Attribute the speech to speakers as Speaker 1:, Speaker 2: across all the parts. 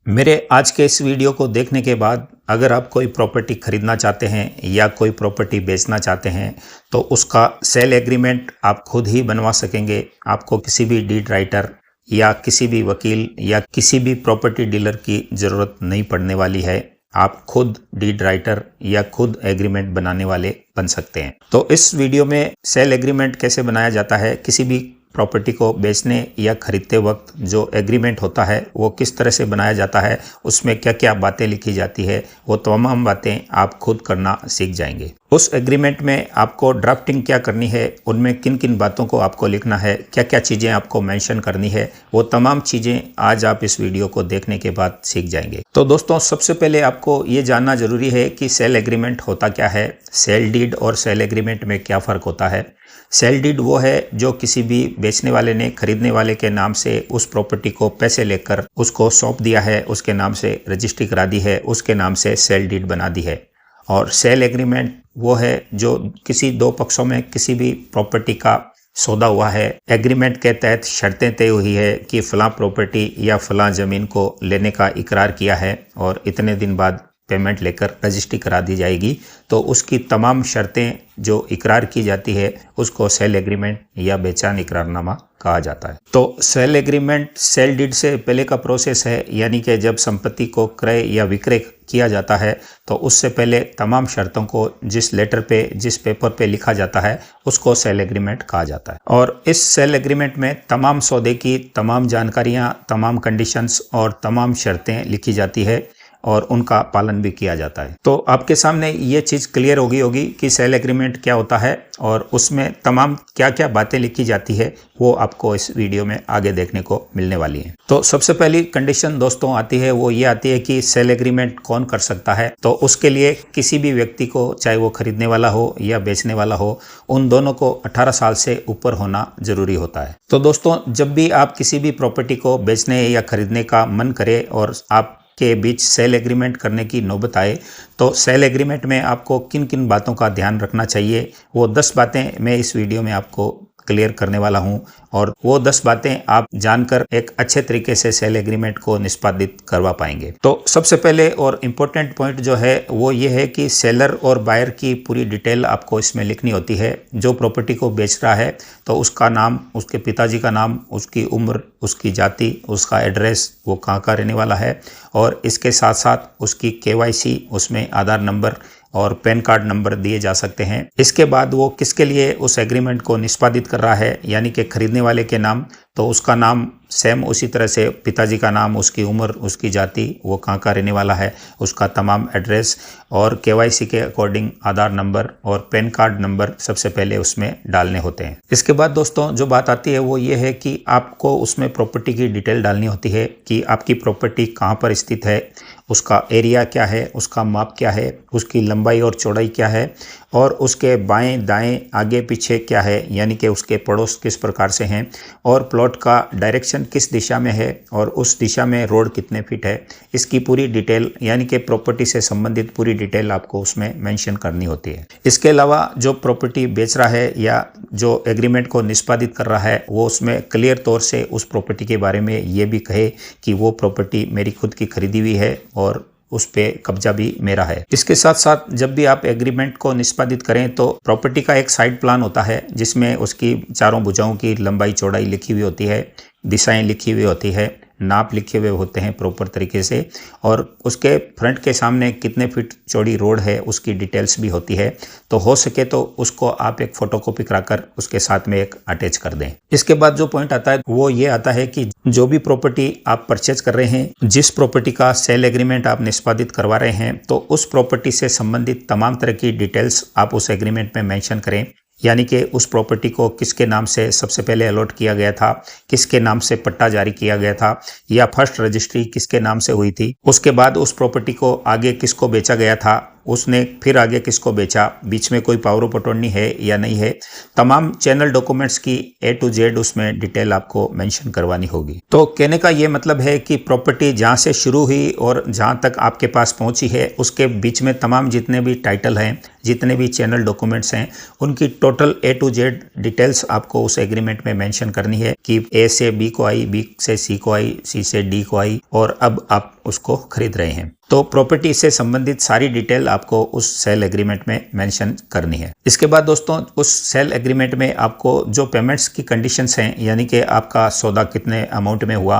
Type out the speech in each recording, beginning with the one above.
Speaker 1: मेरे आज के इस वीडियो को देखने के बाद अगर आप कोई प्रॉपर्टी खरीदना चाहते हैं या कोई प्रॉपर्टी बेचना चाहते हैं तो उसका सेल एग्रीमेंट आप खुद ही बनवा सकेंगे। आपको किसी भी डीड राइटर या किसी भी वकील या किसी भी प्रॉपर्टी डीलर की ज़रूरत नहीं पड़ने वाली है। आप खुद डीड राइटर या खुद एग्रीमेंट बनाने वाले बन सकते हैं। तो इस वीडियो में सेल एग्रीमेंट कैसे बनाया जाता है, किसी भी प्रॉपर्टी को बेचने या खरीदते वक्त जो एग्रीमेंट होता है वो किस तरह से बनाया जाता है, उसमें क्या क्या बातें लिखी जाती है, वो तमाम बातें आप खुद करना सीख जाएंगे। उस एग्रीमेंट में आपको ड्राफ्टिंग क्या करनी है, उनमें किन किन बातों को आपको लिखना है, क्या क्या चीज़ें आपको मेंशन करनी है, वो तमाम चीज़ें आज आप इस वीडियो को देखने के बाद सीख जाएंगे। तो दोस्तों, सबसे पहले आपको ये जानना जरूरी है कि सेल एग्रीमेंट होता क्या है, सेल डीड और सेल एग्रीमेंट में क्या फ़र्क होता है। सेल डीड वो है जो किसी भी बेचने वाले ने खरीदने वाले के नाम से उस प्रॉपर्टी को पैसे लेकर उसको सौंप दिया है, उसके नाम से रजिस्ट्री करा दी है, उसके नाम से सेल डीड बना दी है। और सेल एग्रीमेंट वो है जो किसी दो पक्षों में किसी भी प्रॉपर्टी का सौदा हुआ है, एग्रीमेंट के तहत शर्तें तय हुई है कि फलां प्रॉपर्टी या फलां ज़मीन को लेने का इकरार किया है और इतने दिन बाद पेमेंट लेकर रजिस्ट्री करा दी जाएगी। तो उसकी तमाम शर्तें जो इकरार की जाती है उसको सेल एग्रीमेंट या बेचान इकरारनामा कहा जाता है। तो सेल एग्रीमेंट सेल डीड से पहले का प्रोसेस है, यानी कि जब संपत्ति को क्रय या विक्रय किया जाता है तो उससे पहले तमाम शर्तों को जिस लेटर पे जिस पेपर पे लिखा जाता है उसको सेल एग्रीमेंट कहा जाता है। और इस सेल एग्रीमेंट में तमाम सौदे की तमाम जानकारियां, तमाम कंडीशंस और तमाम शर्तें लिखी जाती है और उनका पालन भी किया जाता है। तो आपके सामने ये चीज़ क्लियर होगी कि सेल एग्रीमेंट क्या होता है और उसमें तमाम क्या क्या बातें लिखी जाती है, वो आपको इस वीडियो में आगे देखने को मिलने वाली है। तो सबसे पहली कंडीशन दोस्तों आती है, वो ये आती है कि सेल एग्रीमेंट कौन कर सकता है। तो उसके लिए किसी भी व्यक्ति को, चाहे वो खरीदने वाला हो या बेचने वाला हो, उन दोनों को 18 साल से ऊपर होना जरूरी होता है। तो दोस्तों, जब भी आप किसी भी प्रॉपर्टी को बेचने या खरीदने का मन करे और आप के बीच सेल एग्रीमेंट करने की नौबत आए तो सेल एग्रीमेंट में आपको किन किन बातों का ध्यान रखना चाहिए, वो 10 बातें मैं इस वीडियो में आपको क्लियर करने वाला हूं और वो 10 बातें आप जानकर एक अच्छे तरीके से सेल एग्रीमेंट को निष्पादित करवा पाएंगे। तो सबसे पहले और इम्पोर्टेंट पॉइंट जो है वो ये है कि सेलर और बायर की पूरी डिटेल आपको इसमें लिखनी होती है। जो प्रॉपर्टी को बेच रहा है तो उसका नाम, उसके पिताजी का नाम, उसकी उम्र, उसकी जाति, उसका एड्रेस, वो कहाँ का रहने वाला है, और इसके साथ साथ उसकी KYC, उसमें आधार नंबर और पैन कार्ड नंबर दिए जा सकते हैं। इसके बाद वो किसके लिए उस एग्रीमेंट को निष्पादित कर रहा है, यानी कि खरीदने वाले के नाम, तो उसका नाम सेम उसी तरह से पिताजी का नाम, उसकी उम्र, उसकी जाति, वो कहाँ का रहने वाला है, उसका तमाम एड्रेस और KYC के अकॉर्डिंग आधार नंबर और पैन कार्ड नंबर सबसे पहले उसमें डालने होते हैं। इसके बाद दोस्तों जो बात आती है वो ये है कि आपको उसमें प्रॉपर्टी की डिटेल डालनी होती है कि आपकी प्रॉपर्टी कहाँ पर स्थित है, उसका एरिया क्या है, उसका माप क्या है, उसकी लंबाई और चौड़ाई क्या है और उसके बाएं दाएं आगे पीछे क्या है, यानी कि उसके पड़ोस किस प्रकार से हैं और प्लॉट का डायरेक्शन किस दिशा में है और उस दिशा में रोड कितने फीट है। इसकी पूरी डिटेल, यानी कि प्रॉपर्टी से संबंधित पूरी डिटेल आपको उसमें मेंशन करनी होती है। इसके अलावा जो प्रॉपर्टी बेच रहा है या जो एग्रीमेंट को निष्पादित कर रहा है वो उसमें क्लियर तौर से उस प्रॉपर्टी के बारे में ये भी कहे कि वो प्रॉपर्टी मेरी खुद की खरीदी हुई है और उस पे कब्जा भी मेरा है। इसके साथ साथ जब भी आप एग्रीमेंट को निष्पादित करें तो प्रॉपर्टी का एक साइड प्लान होता है जिसमें उसकी चारों भुजाओं की लंबाई चौड़ाई लिखी हुई होती है, दिशाएं लिखी हुई होती है, नाप लिखे हुए होते हैं प्रॉपर तरीके से, और उसके फ्रंट के सामने कितने फीट चौड़ी रोड है उसकी डिटेल्स भी होती है। तो हो सके तो उसको आप एक फोटोकॉपी कराकर उसके साथ में एक अटैच कर दें। इसके बाद जो पॉइंट आता है वो ये आता है कि जो भी प्रॉपर्टी आप परचेज कर रहे हैं, जिस प्रॉपर्टी का सेल एग्रीमेंट आप निष्पादित करवा रहे हैं, तो उस प्रॉपर्टी से संबंधित तमाम तरह की डिटेल्स आप उस एग्रीमेंट में मेंशन करें, यानी कि उस प्रॉपर्टी को किसके नाम से सबसे पहले अलॉट किया गया था, किसके नाम से पट्टा जारी किया गया था या फर्स्ट रजिस्ट्री किसके नाम से हुई थी, उसके बाद उस प्रॉपर्टी को आगे किसको बेचा गया था, उसने फिर आगे किसको बेचा, बीच में कोई पावर ऑफ अटॉर्नी है या नहीं है, तमाम चैनल डॉक्यूमेंट्स की A to Z उसमें डिटेल आपको मेंशन करवानी होगी। तो कहने का ये मतलब है कि प्रॉपर्टी जहाँ से शुरू हुई और जहाँ तक आपके पास पहुँची है उसके बीच में तमाम जितने भी टाइटल हैं जितने भी चैनल डॉक्यूमेंट्स हैं उनकी total A to Z details आपको उस एग्रीमेंट में मेंशन करनी है कि A से B को आई, B से C को आई, C से D को आई और अब आप उसको खरीद रहे हैं। तो प्रॉपर्टी से संबंधित सारी डिटेल आपको उस सेल एग्रीमेंट में मेंशन करनी है। इसके बाद दोस्तों उस सेल एग्रीमेंट में आपको जो पेमेंट्स की कंडीशंस हैं, यानी कि आपका सौदा कितने अमाउंट में हुआ,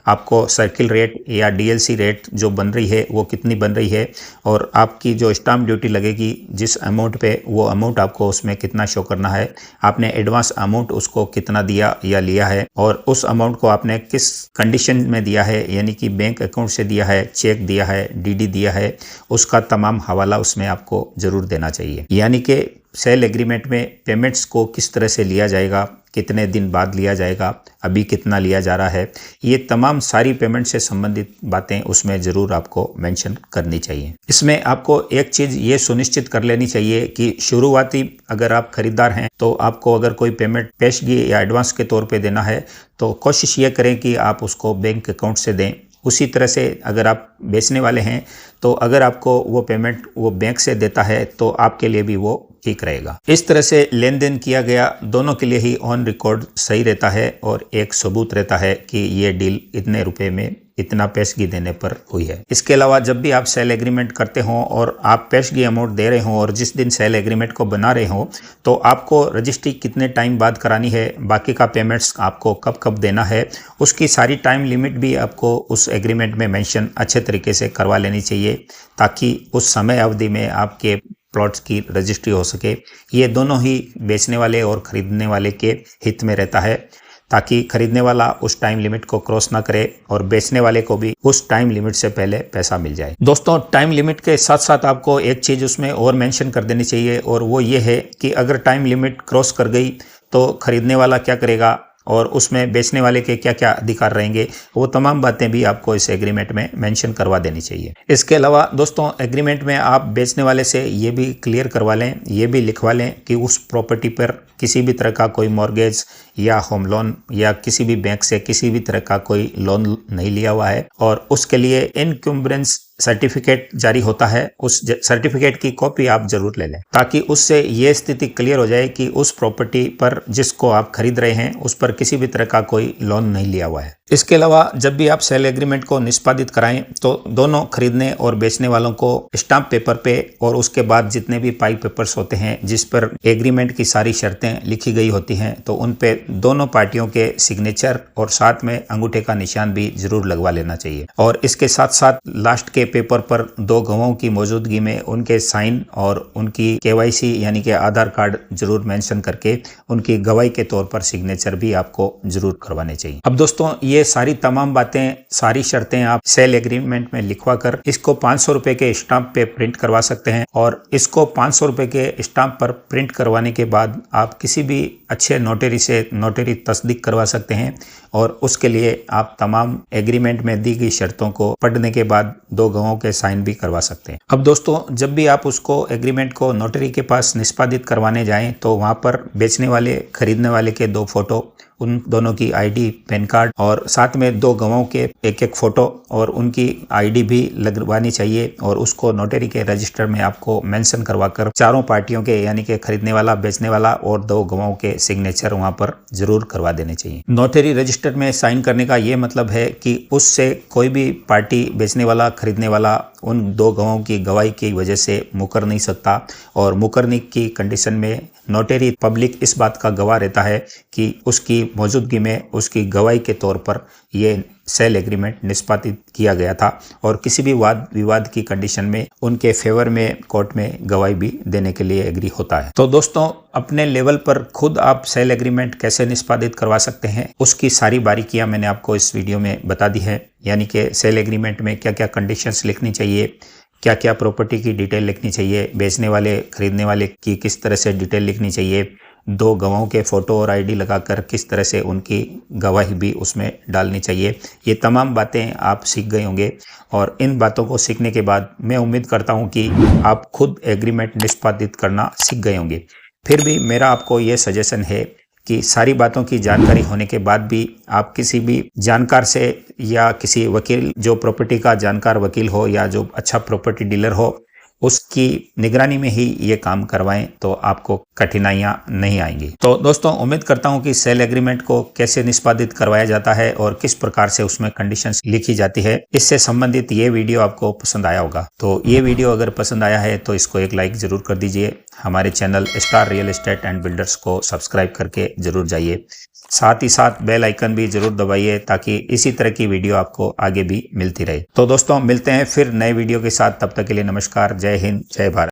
Speaker 1: आपको सर्किल रेट या DLC रेट जो बन रही है वो कितनी बन रही है, और आपकी जो स्टाम्प ड्यूटी लगेगी जिस अमाउंट पे, वो अमाउंट आपको उसमें कितना शो करना है, आपने एडवांस अमाउंट उसको कितना दिया या लिया है, और उस अमाउंट को आपने किस कंडीशन में दिया है, यानी कि बैंक अकाउंट से दिया है, चेक दिया है, DD दिया है, उसका तमाम हवाला उसमें आपको जरूर देना चाहिए। यानी कि सेल एग्रीमेंट में पेमेंट्स को किस तरह से लिया जाएगा, कितने दिन बाद लिया जाएगा, अभी कितना लिया जा रहा है, ये तमाम सारी पेमेंट से संबंधित बातें उसमें ज़रूर आपको मेंशन करनी चाहिए। इसमें आपको एक चीज़ ये सुनिश्चित कर लेनी चाहिए कि शुरुआती अगर आप खरीदार हैं तो आपको अगर कोई पेमेंट पेशगी या एडवांस के तौर पे देना है तो कोशिश ये करें कि आप उसको बैंक अकाउंट से दें। उसी तरह से अगर आप बेचने वाले हैं तो अगर आपको वो पेमेंट वो बैंक से देता है तो आपके लिए भी वो ठीक रहेगा। इस तरह से लेन देन किया गया दोनों के लिए ही ऑन रिकॉर्ड सही रहता है और एक सबूत रहता है कि ये डील इतने रुपए में इतना पेशगी देने पर हुई है। इसके अलावा जब भी आप सेल एग्रीमेंट करते हो और आप पेशगी अमाउंट दे रहे हो और जिस दिन सेल एग्रीमेंट को बना रहे हो तो आपको रजिस्ट्री कितने टाइम बाद करानी है, बाकी का पेमेंट्स आपको कब कब देना है, उसकी सारी टाइम लिमिट भी आपको उस एग्रीमेंट में मेंशन अच्छे तरीके से करवा लेनी चाहिए ताकि उस समय अवधि में आपके प्लॉट्स की रजिस्ट्री हो सके। ये दोनों ही बेचने वाले और खरीदने वाले के हित में रहता है ताकि खरीदने वाला उस टाइम लिमिट को क्रॉस ना करे और बेचने वाले को भी उस टाइम लिमिट से पहले पैसा मिल जाए। दोस्तों टाइम लिमिट के साथ साथ आपको एक चीज़ उसमें और मेंशन कर देनी चाहिए और वो ये है कि अगर टाइम लिमिट क्रॉस कर गई तो खरीदने वाला क्या करेगा और उसमें बेचने वाले के क्या क्या अधिकार रहेंगे, वो तमाम बातें भी आपको इस एग्रीमेंट में मेंशन करवा देनी चाहिए। इसके अलावा दोस्तों एग्रीमेंट में आप बेचने वाले से ये भी क्लियर करवा लें, ये भी लिखवा लें कि उस प्रॉपर्टी पर किसी भी तरह का कोई मॉर्गेज या होम लोन या किसी भी बैंक से किसी भी तरह का कोई लोन नहीं लिया हुआ है और उसके लिए इनक्यूम्बरेंस सर्टिफिकेट जारी होता है, उस सर्टिफिकेट की कॉपी आप जरूर ले लें ताकि उससे ये स्थिति क्लियर हो जाए कि उस प्रॉपर्टी पर जिसको आप खरीद रहे हैं उस पर किसी भी तरह का कोई लोन नहीं लिया हुआ है। इसके अलावा जब भी आप सेल एग्रीमेंट को निष्पादित कराएं तो दोनों खरीदने और बेचने वालों को स्टाम्प पेपर पे और उसके बाद जितने भी पाई पेपर्स होते हैं जिस पर एग्रीमेंट की सारी शर्तें लिखी गई होती हैं तो उन पे दोनों पार्टियों के सिग्नेचर और साथ में अंगूठे का निशान भी जरूर लगवा लेना चाहिए। और इसके साथ साथ लास्ट के पेपर पर दो गवाहों की मौजूदगी में उनके साइन और उनकी KYC यानी कि आधार कार्ड जरूर मेंशन करके उनकी गवाही के तौर पर सिग्नेचर भी आपको जरूर करवाने चाहिए। अब दोस्तों ये सारी तमाम बातें, सारी शर्तें आप सेल एग्रीमेंट में लिखवा कर इसको 500 रुपए के स्टाम्प पे प्रिंट करवा सकते हैं और इसको 500 रुपए के स्टाम्प पर प्रिंट करवाने के बाद आप किसी भी अच्छे नोटरी से नोटरी तस्दीक करवा सकते हैं और उसके लिए आप तमाम एग्रीमेंट में दी गई शर्तों को पढ़ने के बाद दो गवाहों के साइन भी करवा सकते हैं। अब दोस्तों जब भी आप उसको एग्रीमेंट को नोटरी के पास निष्पादित करवाने जाएं तो वहां पर बेचने वाले खरीदने वाले के दो फोटो, उन दोनों की ID, पैन कार्ड और साथ में दो गवाहों के एक एक फोटो और उनकी ID भी लगवानी चाहिए और उसको नोटरी के रजिस्टर में आपको मेंशन करवाकर चारों पार्टियों के यानी कि खरीदने वाला, बेचने वाला और दो गवाहों के सिग्नेचर वहां पर जरूर करवा देने चाहिए। नोटरी रजिस्टर में साइन करने का ये मतलब है कि उससे कोई भी पार्टी, बेचने वाला, खरीदने वाला उन दो गवाहों की गवाही की वजह से मुकर नहीं सकता और मुकरने की कंडीशन में नोटरी पब्लिक इस बात का गवाह रहता है कि उसकी मौजूदगी में उसकी गवाही के तौर पर ये सेल एग्रीमेंट निष्पादित किया गया था और किसी भी वाद विवाद की कंडीशन में उनके फेवर में कोर्ट में गवाही भी देने के लिए एग्री होता है। तो दोस्तों अपने लेवल पर खुद आप सेल एग्रीमेंट कैसे निष्पादित करवा सकते हैं उसकी सारी बारीकियां मैंने आपको इस वीडियो में बता दी है, यानी कि सेल एग्रीमेंट में क्या क्या कंडीशंस लिखनी चाहिए, क्या क्या प्रॉपर्टी की डिटेल लिखनी चाहिए, बेचने वाले खरीदने वाले की किस तरह से डिटेल लिखनी चाहिए, दो गवाहों के फ़ोटो और ID लगाकर किस तरह से उनकी गवाही भी उसमें डालनी चाहिए। ये तमाम बातें आप सीख गए होंगे और इन बातों को सीखने के बाद मैं उम्मीद करता हूं कि आप खुद एग्रीमेंट निष्पादित करना सीख गए होंगे। फिर भी मेरा आपको ये सजेशन है कि सारी बातों की जानकारी होने के बाद भी आप किसी भी जानकार से या किसी वकील, जो प्रॉपर्टी का जानकार वकील हो या जो अच्छा प्रॉपर्टी डीलर हो, उसकी निगरानी में ही ये काम करवाएं तो आपको कठिनाइयां नहीं आएंगी। तो दोस्तों, उम्मीद करता हूं कि सेल एग्रीमेंट को कैसे निष्पादित करवाया जाता है और किस प्रकार से उसमें कंडीशंस लिखी जाती है, इससे संबंधित ये वीडियो आपको पसंद आया होगा। तो ये वीडियो अगर पसंद आया है तो इसको एक लाइक जरूर कर दीजिए। हमारे channel star real estate and builders को सब्सक्राइब करके जरूर जाइए। साथ ही साथ बेल आइकन भी जरूर दबाइए ताकि इसी तरह की वीडियो आपको आगे भी मिलती रहे। तो दोस्तों, मिलते हैं फिर नए वीडियो के साथ। तब तक के लिए नमस्कार। जय हिंद, जय भारत।